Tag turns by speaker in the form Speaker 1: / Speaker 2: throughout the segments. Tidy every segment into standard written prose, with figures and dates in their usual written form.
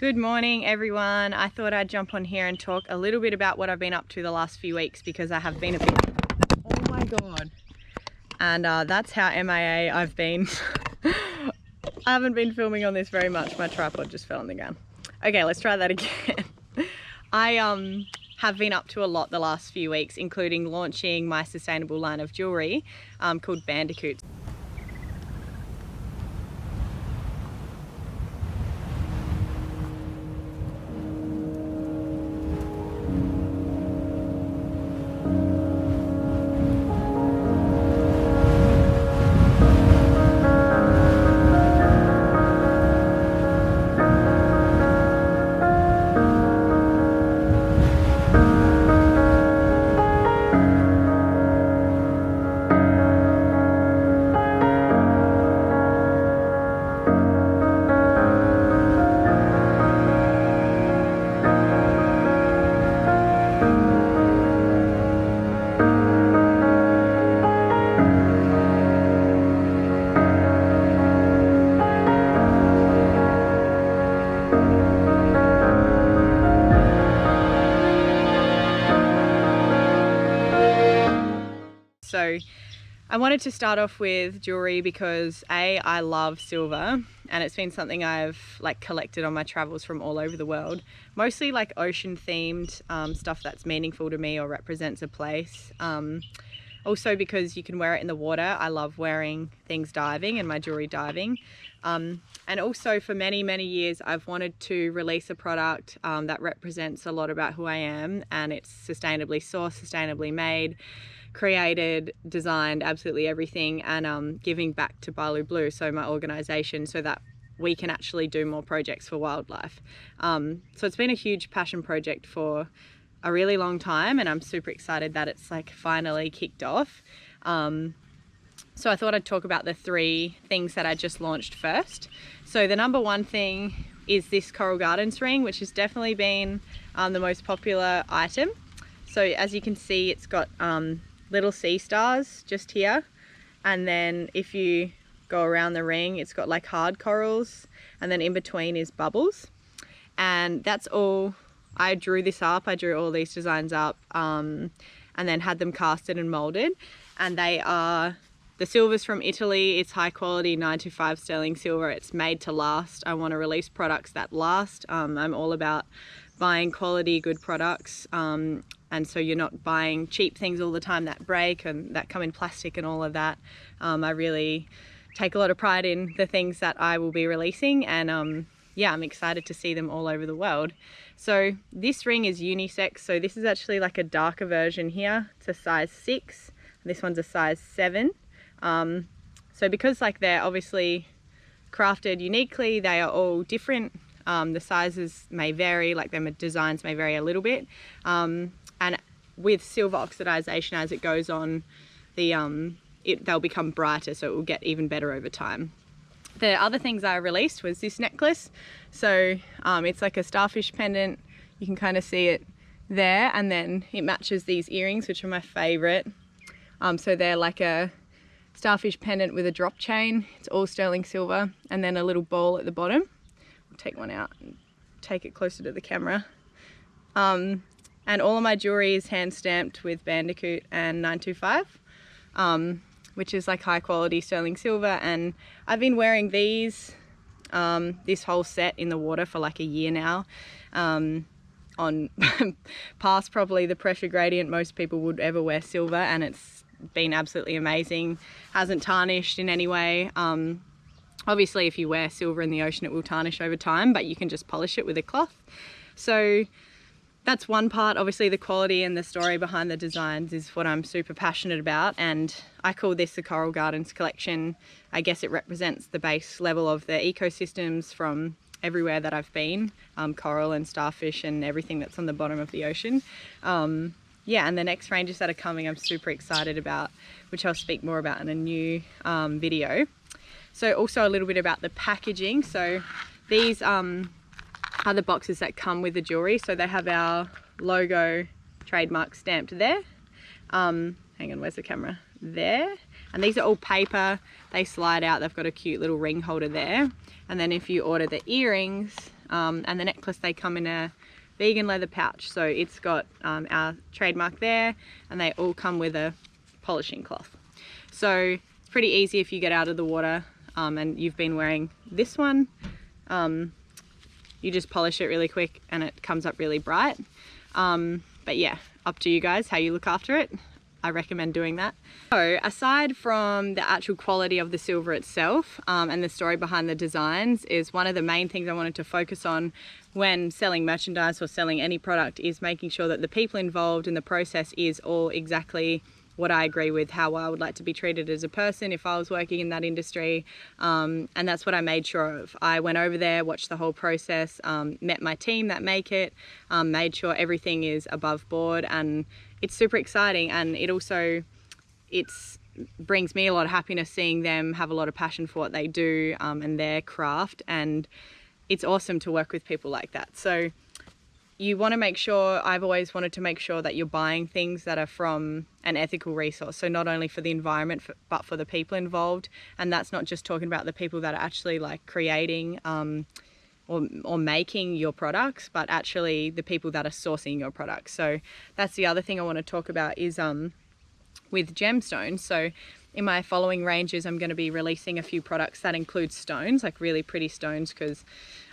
Speaker 1: Good morning everyone. I thought I'd jump on here and talk a little bit about what I've been up to the last few weeks because I have been a bit... Oh my god. And that's how MIA I've been. I haven't been filming on this very much. My tripod just fell on the ground. Okay, let's try that again. I have been up to a lot the last few weeks, including launching my sustainable line of jewellery called Bandicoots. So I wanted to start off with jewellery because I love silver and it's been something I've collected on my travels from all over the world. Mostly ocean themed stuff that's meaningful to me or represents a place. Also because you can wear it in the water. I love wearing things diving and my jewellery diving. And also for many years I've wanted to release a product that represents a lot about who I am, and it's sustainably sourced, sustainably made, created, designed, absolutely everything, and giving back to Balu Blue, so my organisation, so that we can actually do more projects for wildlife. So it's been a huge passion project for a really long time, and I'm super excited that it's finally kicked off. So I thought I'd talk about the 3 things that I just launched first. So the number 1 thing is this Coral Gardens ring, which has definitely been the most popular item. So as you can see, it's got little sea stars just here, and then if you go around the ring, it's got hard corals, and then in between is bubbles. And that's all. I drew this up. I drew all these designs up and then had them casted and molded, and they are the silver's from Italy. It's high quality 925 sterling silver. It's made to last. I want to release products that last. I'm all about buying quality, good products. And so you're not buying cheap things all the time that break and that come in plastic and all of that. I really take a lot of pride in the things that I will be releasing, and yeah, I'm excited to see them all over the world. So this ring is unisex. So this is actually a darker version here. It's a size 6. This one's a size 7. So because they're obviously crafted uniquely, they are all different. The sizes may vary, their designs may vary a little bit. And with silver oxidization, as it goes on, they'll become brighter, so it will get even better over time. The other things I released was this necklace. So it's a starfish pendant. You can kind of see it there, and then it matches these earrings, which are my favorite. So they're a starfish pendant with a drop chain. It's all sterling silver, and then a little ball at the bottom. I'll take one out and take it closer to the camera. And all of my jewellery is hand stamped with Bandicoot and 925, which is high quality sterling silver. And I've been wearing these, this whole set in the water for a year now. On past probably the pressure gradient most people would ever wear silver, and it's been absolutely amazing. Hasn't tarnished in any way. Obviously if you wear silver in the ocean it will tarnish over time, but you can just polish it with a cloth. So that's one part. Obviously the quality and the story behind the designs is what I'm super passionate about, and I call this the Coral Gardens collection. I guess it represents the base level of the ecosystems from everywhere that I've been, coral and starfish and everything that's on the bottom of the ocean. Yeah, and the next ranges that are coming I'm super excited about, which I'll speak more about in a new video. So also a little bit about the packaging. So these are the boxes that come with the jewellery. So they have our logo trademark stamped there. Hang on, where's the camera? There. And these are all paper. They slide out. They've got a cute little ring holder there. And then if you order the earrings, and the necklace, they come in a vegan leather pouch. So it's got our trademark there, and they all come with a polishing cloth. So it's pretty easy if you get out of the water and you've been wearing this one. You just polish it really quick and it comes up really bright. But yeah, up to you guys how you look after it. I recommend doing that. So aside from the actual quality of the silver itself and the story behind the designs, is one of the main things I wanted to focus on when selling merchandise or selling any product, is making sure that the people involved in the process is all exactly what I agree with, how I would like to be treated as a person if I was working in that industry. And that's what I made sure of. I went over there, watched the whole process, met my team that make it, made sure everything is above board, and it's super exciting. And it also, brings me a lot of happiness seeing them have a lot of passion for what they do and their craft, and it's awesome to work with people like that. So you want to make sure, I've always wanted to make sure that you're buying things that are from an ethical resource. So not only for the environment, but for the people involved. And that's not just talking about the people that are actually like creating or making your products, but actually the people that are sourcing your products. So that's the other thing I want to talk about is with gemstones. So in my following ranges, I'm going to be releasing a few products that include stones, like really pretty stones, because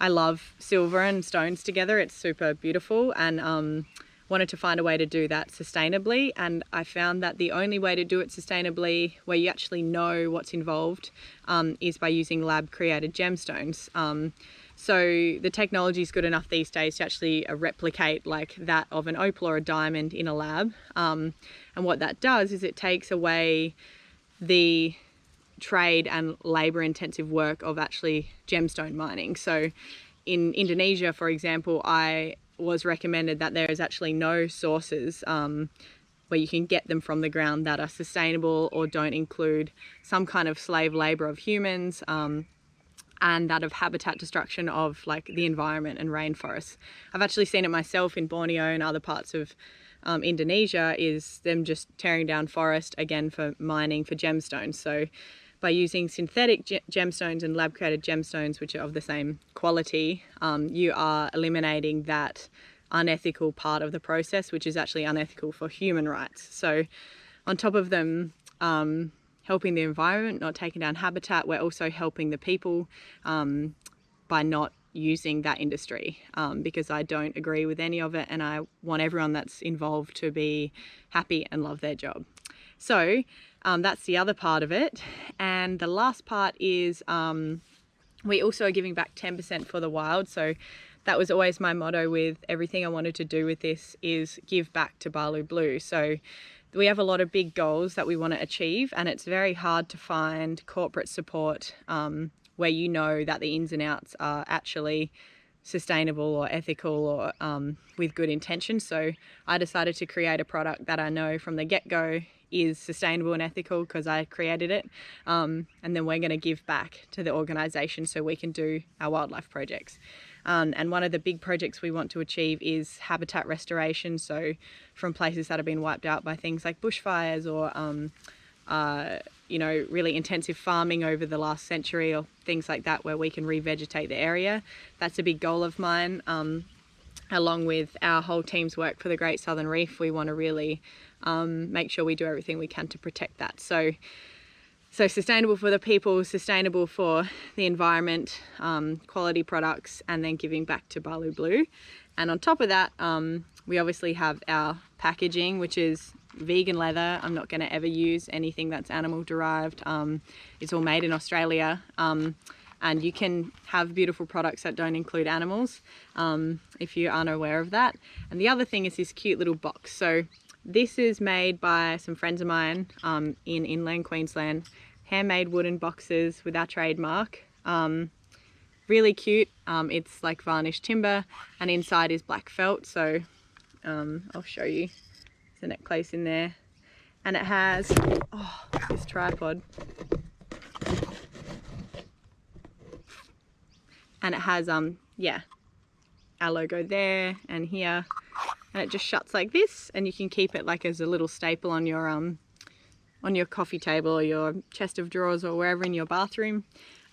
Speaker 1: I love silver and stones together. It's super beautiful, and wanted to find a way to do that sustainably. And I found that the only way to do it sustainably, where you actually know what's involved, is by using lab created gemstones. So the technology is good enough these days to actually replicate like that of an opal or a diamond in a lab. And what that does is it takes away the trade and labor intensive work of actually gemstone mining. So in Indonesia, for example, I was recommended that there is actually no sources where you can get them from the ground that are sustainable or don't include some kind of slave labor of humans, and that of habitat destruction of like the environment and rainforests. I've actually seen it myself in Borneo and other parts of Indonesia, is them just tearing down forest again for mining for gemstones. So by using synthetic gemstones and lab created gemstones, which are of the same quality, you are eliminating that unethical part of the process, which is actually unethical for human rights. So on top of them helping the environment, not taking down habitat, we're also helping the people by not using that industry, because I don't agree with any of it, and I want everyone that's involved to be happy and love their job. So that's the other part of it. And the last part is we also are giving back 10% for the wild. So that was always my motto with everything I wanted to do with this, is give back to Balu Blue. So we have a lot of big goals that we want to achieve, and it's very hard to find corporate support where you know that the ins and outs are actually sustainable or ethical or with good intention. So I decided to create a product that I know from the get-go is sustainable and ethical because I created it, and then we're going to give back to the organisation so we can do our wildlife projects. And one of the big projects we want to achieve is habitat restoration, so from places that have been wiped out by things like bushfires or you know, really intensive farming over the last century or things like that, where we can revegetate the area. That's a big goal of mine. Along with our whole team's work for the Great Southern Reef, we want to really make sure we do everything we can to protect that. So sustainable for the people, sustainable for the environment, quality products, and then giving back to Balu Blue. And on top of that, we obviously have our packaging, which is vegan leather. I'm not going to ever use anything that's animal derived. It's all made in Australia. And you can have beautiful products that don't include animals if you aren't aware of that. And the other thing is this cute little box. So this is made by some friends of mine in inland Queensland. Handmade wooden boxes with our trademark. Really cute. It's like varnished timber, and inside is black felt. So I'll show you. There's a necklace in there. And it has this tripod. And it has yeah, our logo there and here, and it just shuts like this, and you can keep it like as a little staple on your coffee table or your chest of drawers or wherever in your bathroom.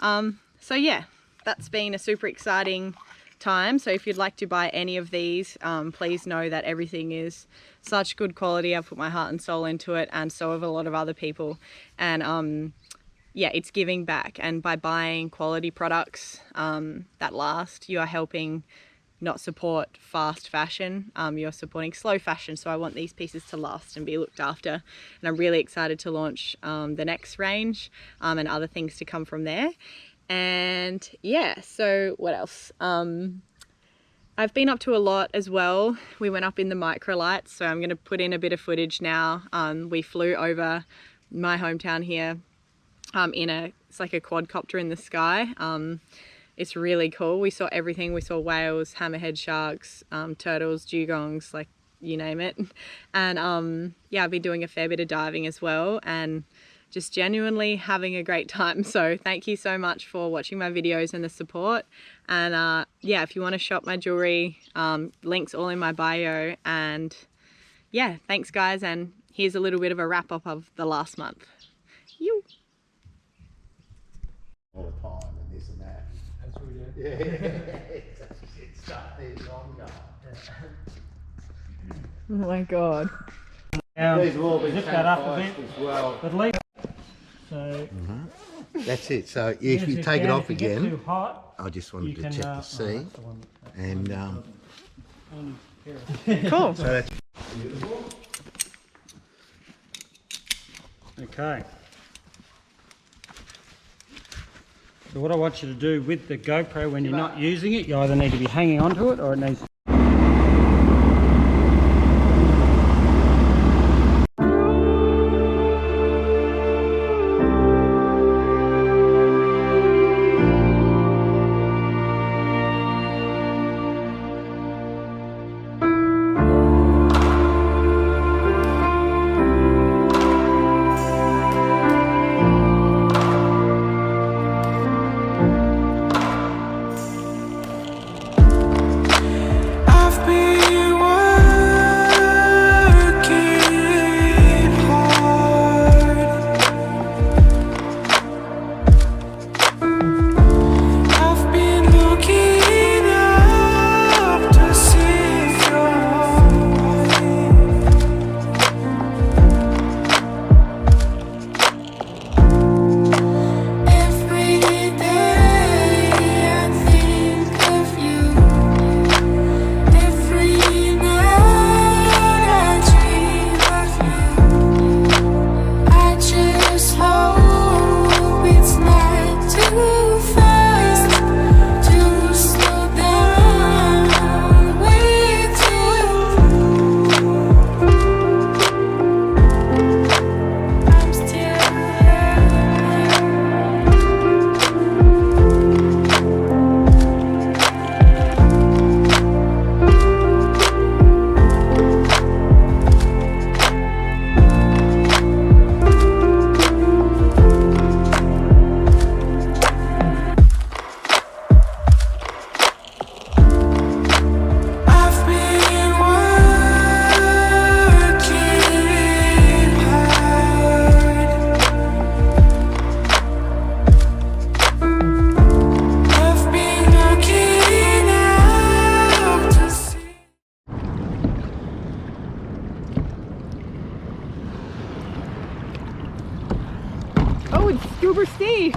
Speaker 1: So yeah, that's been a super exciting time. So if you'd like to buy any of these, please know that everything is such good quality. I've put my heart and soul into it, and so have a lot of other people. And yeah, it's giving back. And by buying quality products that last, you are helping not support fast fashion, you're supporting slow fashion. So I want these pieces to last and be looked after, and I'm really excited to launch the next range and other things to come from there. And yeah, so what else? I've been up to a lot as well. We went up in the Microlights, so I'm going to put in a bit of footage now. We flew over my hometown here it's like a quadcopter in the sky. It's really cool. We saw everything. We saw whales, hammerhead sharks, turtles, dugongs, like you name it. And yeah, I've been doing a fair bit of diving as well, and just genuinely having a great time. So thank you so much for watching my videos and the support. And yeah, if you want to shop my jewelry, links all in my bio. And yeah, thanks guys. And here's a little bit of a wrap up of the last month. You.
Speaker 2: All the time and this and that.
Speaker 3: That's what we do.
Speaker 2: Yeah, it's stuck there longer.
Speaker 1: Oh my God.
Speaker 2: These have all been
Speaker 3: Zip that up a
Speaker 2: sanitized
Speaker 3: bit.
Speaker 2: as well.
Speaker 3: At least. So
Speaker 2: That's it. So if you take it off
Speaker 3: if you get
Speaker 2: again,
Speaker 3: too hot,
Speaker 2: I just
Speaker 3: you
Speaker 2: wanted to
Speaker 3: can,
Speaker 2: check to see.
Speaker 3: that's the one.
Speaker 2: And
Speaker 1: Cool.
Speaker 2: so that's
Speaker 3: Okay. So what I want you to do with the GoPro when you're not using it, you either need to be hanging onto it or it needs.
Speaker 1: Oh, it's Scuba Steve.